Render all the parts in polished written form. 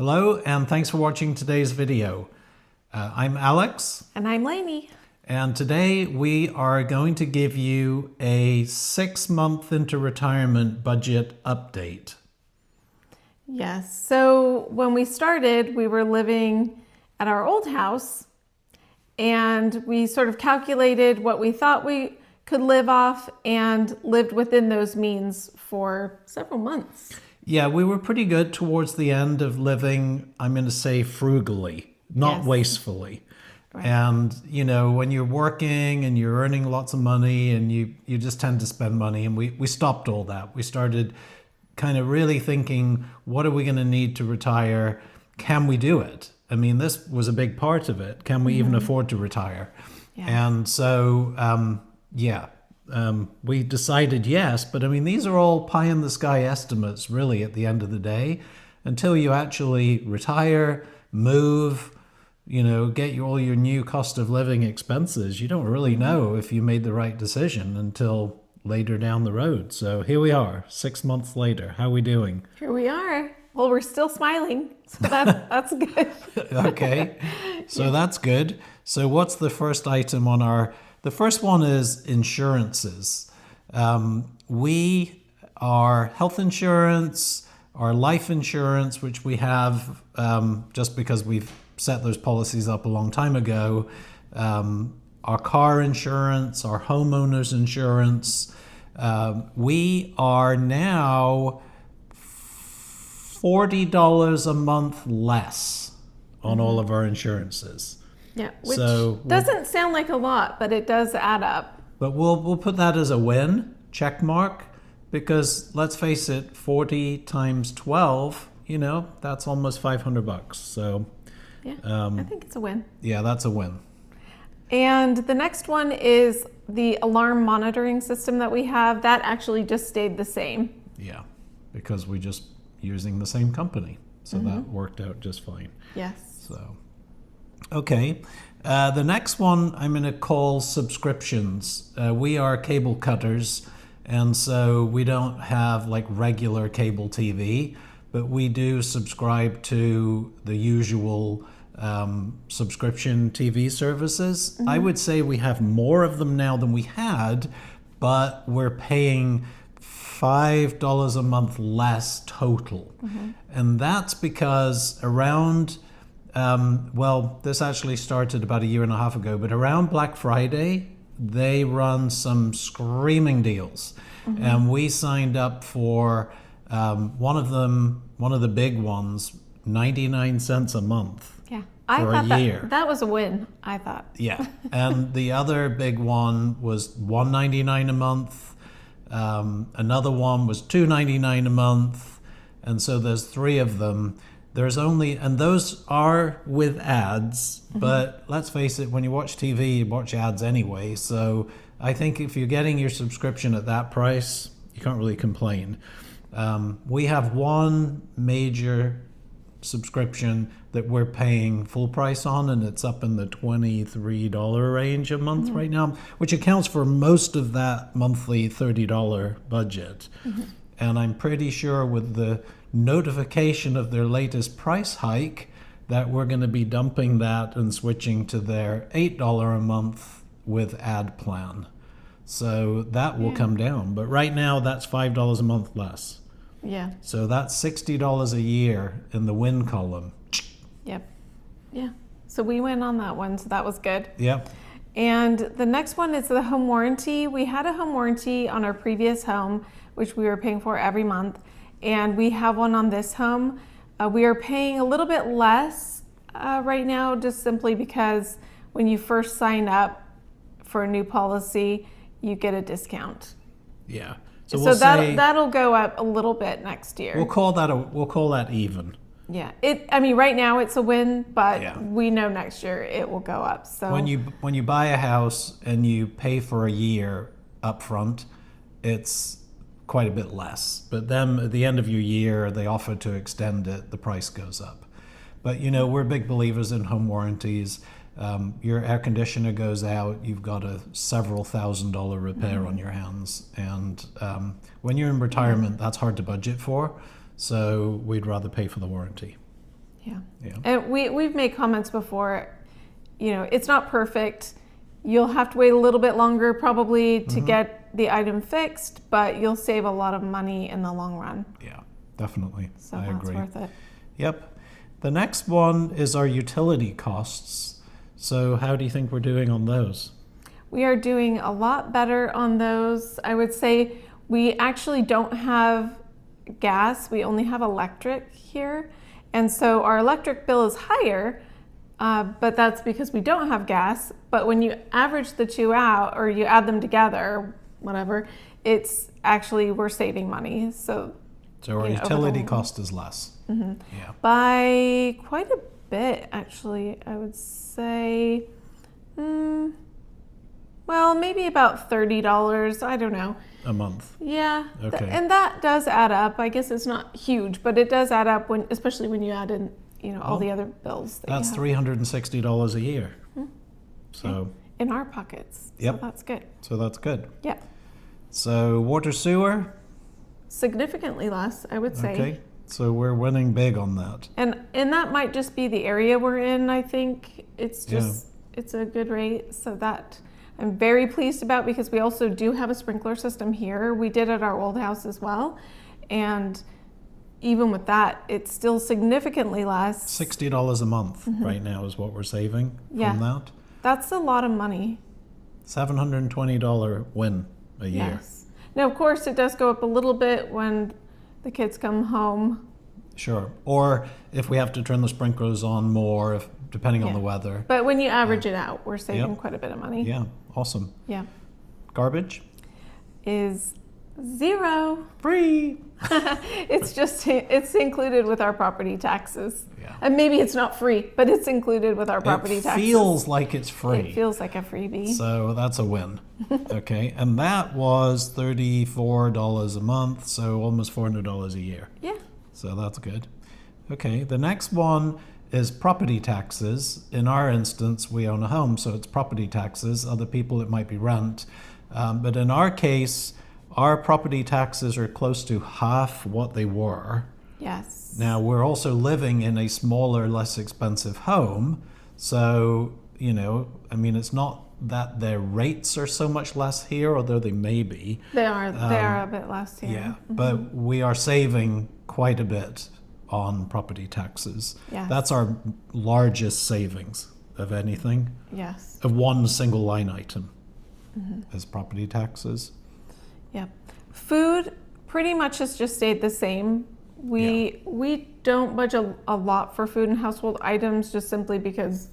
Hello, and thanks for watching today's video. I'm Alex, And I'm Lainey. and today we are going to give you a 6-month into retirement budget update. Yes, so when we started, we were living at our old house, and we sort of calculated what we thought we could live off and lived within those means for several months. Yeah, we were pretty good towards the end of living, I'm going to say frugally, not Yes. wastefully. Right. And, you know, when you're working and you're earning lots of money and you just tend to spend money, and we stopped all that. We started kind of really thinking, what are we going to need to retire? Can we do it? I mean, this was a big part of it. Can we even afford to retire? Yeah. And so, we decided yes, but I mean, these are all pie in the sky estimates really at the end of the day. Until you actually retire, move, you know, get all your new cost of living expenses, you don't really know if you made the right decision until later down the road. So here we are, 6 months later. How are we doing? Here we are. Well, we're still smiling, so that's good. Okay, so that's good. So what's the first item on the first one is insurances. Our health insurance, our life insurance, which we have just because we've set those policies up a long time ago, our car insurance, our homeowners insurance, we are now $40 a month less on all of our insurances. Yeah, which So doesn't sound like a lot, but it does add up. But we'll put that as a win, check mark, because let's face it, 40 times 12, you know, that's almost $500. So Yeah, I think it's a win. yeah, that's a win. And the next one is the alarm monitoring system that we have. That actually just stayed the same. Yeah, because we're just using the same company. So that worked out just fine. Yes. So, okay. The next one I'm going to call subscriptions. We are cable cutters, and so we don't have like regular cable TV, but we do subscribe to the usual subscription TV services. I would say we have more of them now than we had, but we're paying $5 a month less total. And that's because around, this actually started about a year and a half ago, but around Black Friday, they run some screaming deals. And we signed up for one of the big ones, 99 cents a month. Yeah. I For a thought year. that was a win, I thought. Yeah. And the other big one was $1.99 a month. Another one was $2.99 a month. And so there's 3 of them. And those are with ads, but let's face it, when you watch TV, you watch ads anyway. So I think if you're getting your subscription at that price, you can't really complain. We have one major subscription that we're paying full price on, and it's up in the $23 range a month right now, which accounts for most of that monthly $30 budget. And I'm pretty sure with the notification of their latest price hike that we're going to be dumping that and switching to their $8 a month with ad plan. So that will come down. But right now that's $5 a month less. Yeah. So that's $60 a year in the win column. Yep. Yeah. So we went on that one, so that was good. Yep. And the next one is the home warranty. We had a home warranty on our previous home, which we were paying for every month. And we have one on this home. We are paying a little bit less right now, just simply because when you first sign up for a new policy, you get a discount. Yeah. So we'll say that'll go up a little bit next year. we'll call that even. Yeah. Right now it's a win, but Yeah. we know next year it will go up. So When you buy a house and you pay for a year up front, it's quite a bit less. But then at the end of your year, they offer to extend it, the price goes up. But you know, we're big believers in home warranties. Your air conditioner goes out, you've got a several $1,000 repair on your hands. And when you're in retirement, that's hard to budget for. So we'd rather pay for the warranty. Yeah. Yeah. And we've made comments before, it's not perfect. You'll have to wait a little bit longer probably to get the item fixed, but you'll save a lot of money in the long run. Yeah, definitely. So I that's agree. worth it. Yep. The next one is our utility costs. So how do you think we're doing on those? We are doing a lot better on those. I would say we actually don't have gas. We only have electric here. And so our electric bill is higher, but that's because we don't have gas. But when you average the two out or you add them together, whatever, it's actually, we're saving money. So our utility cost is less. Mm-hmm. Yeah. By quite a bit, actually, I would say, well, maybe about $30. I don't know. A month. Yeah. Okay. And that does add up. I guess it's not huge, but it does add up especially when you add in, all the other bills. That's $360 a year. So in our pockets. Yep. So that's good. So that's good. Yeah. So water sewer. Significantly less, I would say. Okay. So we're winning big on that. And that might just be the area we're in. I think it's just it's a good rate. So that I'm very pleased about, because we also do have a sprinkler system here. We did at our old house as well. And even with that, it's still significantly less. $60 a month right now is what we're saving from that. That's a lot of money. $720 win a year. Yes. Now, of course, it does go up a little bit when the kids come home. Sure. Or if we have to turn the sprinklers on more, depending on the weather. But when you average it out, we're saving Yep. quite a bit of money. Yeah. Awesome. Yeah. Garbage? Is $0. Free. It's included with our property taxes. Yeah. And maybe it's not free, but it's included with our property It taxes. feels like it's free. It feels like a freebie. So that's a win. Okay. And that was $34 a month, so almost $400 a year. Yeah. So that's good. Okay. The next one is property taxes. In our instance, we own a home, so it's property taxes. Other people, it might be rent. But in our case, our property taxes are close to half what they were. Yes. Now, we're also living in a smaller, less expensive home. So, it's not that their rates are so much less here, although they may be. They are a bit less here. Yeah, but we are saving quite a bit on property taxes. Yes. That's our largest savings of anything, Yes. of one single line item is property taxes. Yep. Food pretty much has just stayed the same. We don't budget a lot for food and household items, just simply because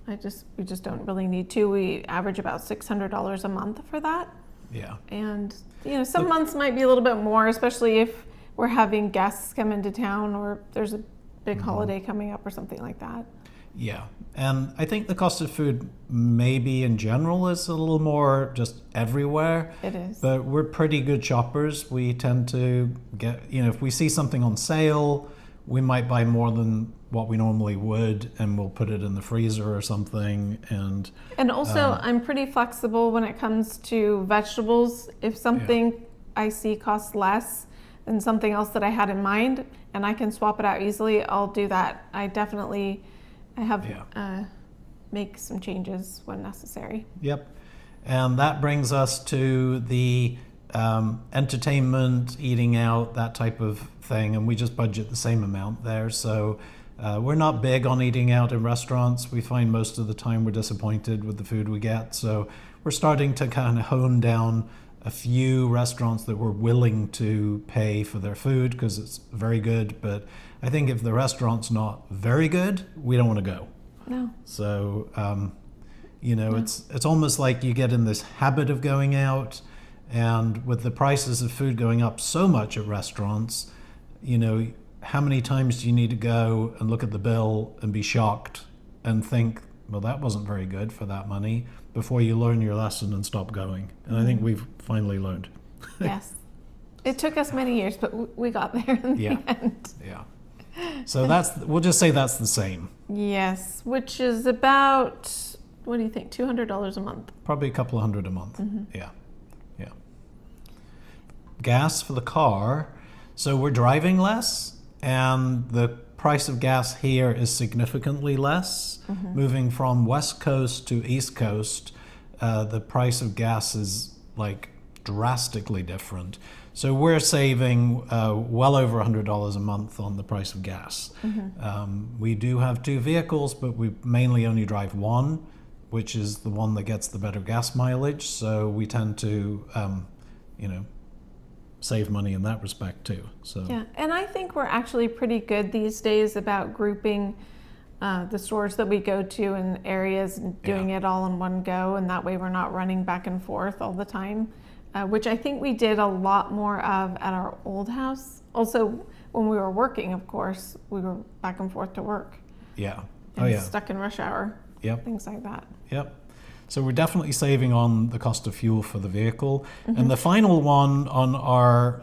we just don't really need to. We average about $600 a month for that. Yeah. And some months might be a little bit more, especially if we're having guests come into town or there's a big holiday coming up or something like that. Yeah. And I think the cost of food maybe in general is a little more just everywhere. It is. But we're pretty good shoppers. We tend to get, if we see something on sale, we might buy more than what we normally would, and we'll put it in the freezer or something. And also, I'm pretty flexible when it comes to vegetables. If something I see costs less than something else that I had in mind, and I can swap it out easily, I'll do that. I have make some changes when necessary. Yep. And that brings us to the entertainment, eating out, that type of thing. And we just budget the same amount there. So we're not big on eating out in restaurants. We find most of the time we're disappointed with the food we get. So we're starting to kind of hone down a few restaurants that we're willing to pay for their food because it's very good. But I think if the restaurant's not very good, we don't want to go. No. So, it's almost like you get in this habit of going out, and with the prices of food going up so much at restaurants, how many times do you need to go and look at the bill and be shocked and think, well, that wasn't very good for that money, before you learn your lesson and stop going. And I think we've finally learned. Yes. It took us many years, but we got there in the end. Yeah. So we'll just say that's the same. Yes, which is about, what do you think, $200 a month? Probably a couple of $100 a month. Yeah. Yeah. Gas for the car. So we're driving less, and the price of gas here is significantly less. Moving from West Coast to East Coast, the price of gas is like drastically different. So we're saving well over $100 a month on the price of gas. We do have 2 vehicles, but we mainly only drive one, which is the one that gets the better gas mileage. So we tend to, save money in that respect too. So Yeah, and I think we're actually pretty good these days about grouping the stores that we go to in areas and doing it all in one go, and that way we're not running back and forth all the time, which I think we did a lot more of at our old house. Also, when we were working, of course, we were back and forth to work. Yeah. And stuck in rush hour. Yep. Things like that. Yep. So we're definitely saving on the cost of fuel for the vehicle. And the final one on our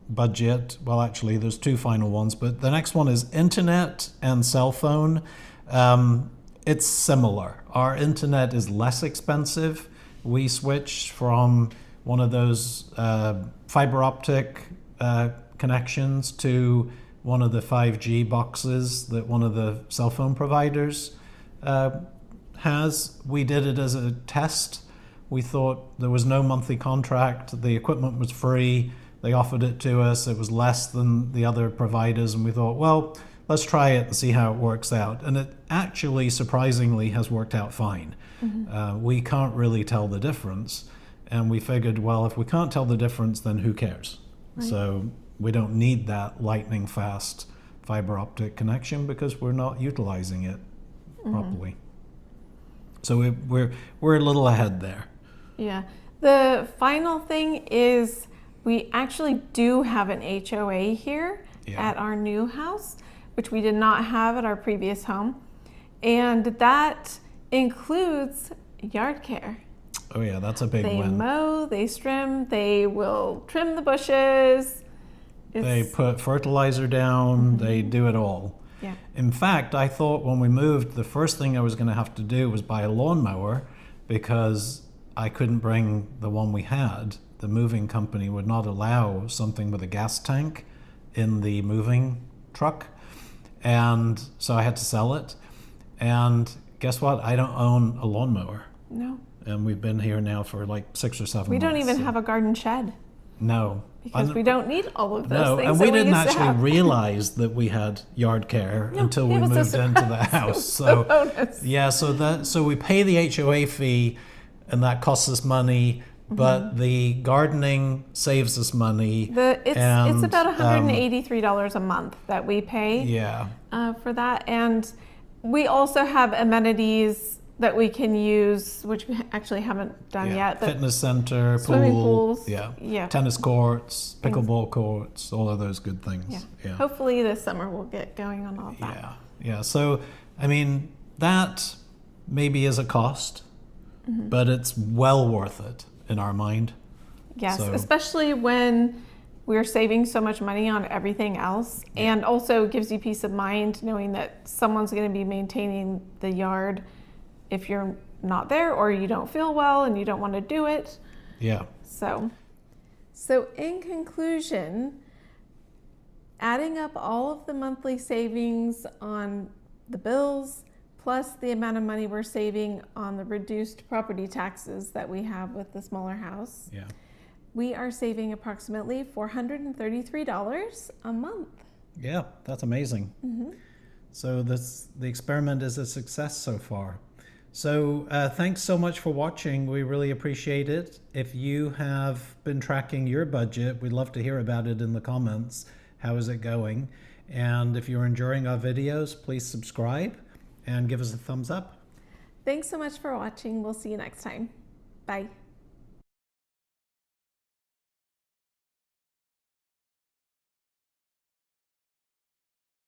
budget, well, actually, there's 2 final ones, but the next one is internet and cell phone. It's similar. Our internet is less expensive. We switched from one of those fiber optic connections to one of the 5G boxes that one of the cell phone providers has. We did it as a test. We thought there was no monthly contract. The equipment was free. They offered it to us. It was less than the other providers. And we thought, well, let's try it and see how it works out. And it actually, surprisingly, has worked out fine. We can't really tell the difference. And we figured, well, if we can't tell the difference, then who cares? Right. So we don't need that lightning fast fiber optic connection because we're not utilizing it properly. So we're a little ahead there. Yeah. The final thing is we actually do have an HOA here at our new house, which we did not have at our previous home. And that includes yard care. Oh yeah, that's a big They win. mow, they trim, they will trim the bushes. They put fertilizer down, they do it all. Yeah. In fact, I thought when we moved, the first thing I was going to have to do was buy a lawnmower because I couldn't bring the one we had. The moving company would not allow something with a gas tank in the moving truck. And so I had to sell it. And guess what? I don't own a lawnmower. No. And we've been here now for like 6 or 7 We months. don't even have a garden shed No. because we don't need all of those No, things. and that we didn't used to actually have. realize that we had yard care until we it was a moved into the surprise. house. It was So a bonus. yeah, so we pay the HOA fee, and that costs us money. But the gardening saves us money. It's about $183 a month that we pay Yeah, for that, and we also have amenities that we can use, which we actually haven't done yeah. yet. But Fitness center, swimming pool, pools, yeah, tennis courts, pickleball courts, all of those good things. Yeah. hopefully this summer we'll get going on all of that. Yeah. So, I mean, that maybe is a cost, but it's well worth it in our mind. Yes, So- especially when we're saving so much money on everything else, and also gives you peace of mind knowing that someone's going to be maintaining the yard if you're not there or you don't feel well and you don't want to do it. Yeah. So in conclusion, adding up all of the monthly savings on the bills plus the amount of money we're saving on the reduced property taxes that we have with the smaller house, Yeah. we are saving approximately $433 a month. Yeah, that's amazing. So the experiment is a success so far. So thanks so much for watching. We really appreciate it. If you have been tracking your budget, we'd love to hear about it in the comments. How is it going? And if you're enjoying our videos, please subscribe and give us a thumbs up. Thanks so much for watching. We'll see you next time. Bye.